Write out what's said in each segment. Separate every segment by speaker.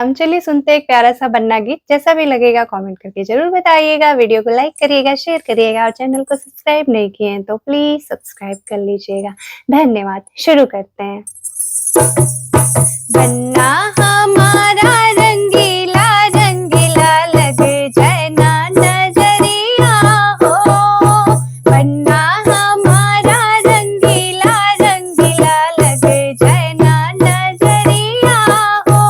Speaker 1: हम चलिए सुनते हैं एक प्यारा सा बन्ना गीत। जैसा भी लगेगा कमेंट करके ज़रूर बताइएगा। वीडियो को लाइक करिएगा, शेयर करिएगा और चैनल को सब्सक्राइब नहीं किए हैं तो प्लीज़ सब्सक्राइब कर लीजिएगा। धन्यवाद। शुरू करते हैं। बन्ना हमारा रंगीला रंगीला लग जाए ना नजरिया हो। बन्ना हमारा रंगीला रंगीला लग जाए ना नजरिया हो।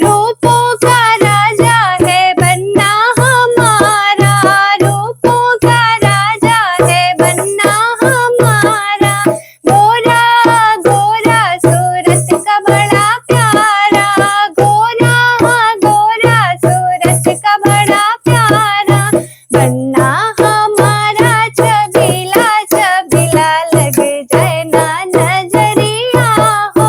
Speaker 1: रूपों का राजा है बन्ना हमारा, रूपों का राजा है बन्ना हमारा। गोरा गोरा सूरत का बड़ा प्यारा, गोरा गोरा सूरत का बड़ा प्यारा। बन्ना हमारा छबीला छबीला लग जाए ना नजरिया हो।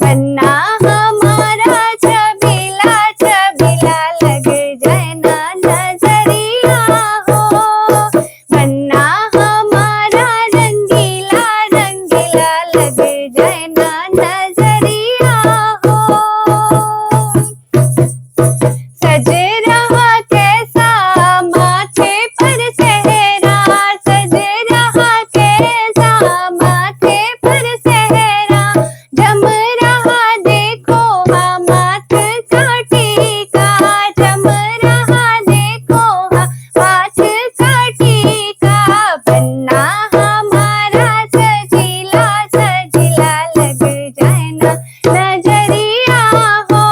Speaker 1: बन्ना हमारा छबीला छबीला लग जाए ना नजरिया हो। बन्ना हमारा रंगीला रंगीला लग जाए ना नजरिया हो। सज रहा कैसा माथे पर सेहरा, सज रहा कैसा माथे पर सेहरा। जम रहा देखो हाँ माथ का टीका, जम रहा देखो हाँ माथ का टीका। बन्ना हमारा सजीला सजीला लग जाए ना नजरिया हो।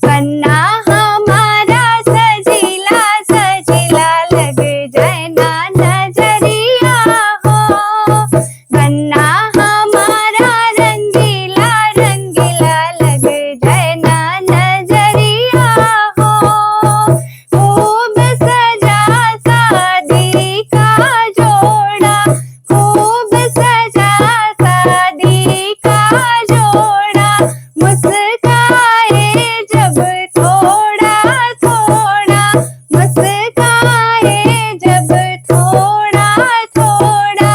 Speaker 1: बन्ना हमारा सजीला सजीला लग जाए ना नजरिया हो। बन्ना हमारा रंगीला रंगीला लग जाए ना नजरिया हो। खूब सजा शादी का जोड़ा, खूब सजा शादी का जोड़ा। मुस्काए जब थोड़ा थोड़ा, मुस्काए जब थोड़ा थोड़ा।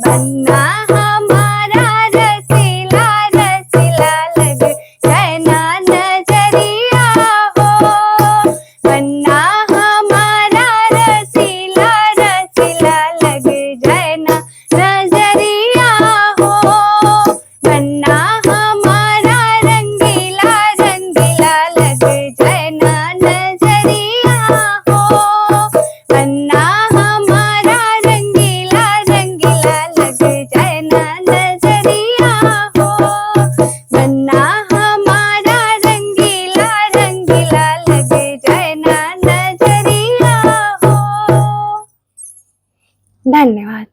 Speaker 1: बन्ना हमारा रसीला रसीला लग जाए ना नजरिया हो। बन्ना हमारा रसीला रसीला लग जाए ना नजरिया हो। बन्ना हमारा रंगीला रंगीला लग जाए ना नजरिया हो। बन्ना हमारा रंगीला रंगीला लग जाए ना नजरिया हो। बन्ना हमारा रंगीला रंगीला लग जाए ना नजरिया हो। धन्यवाद।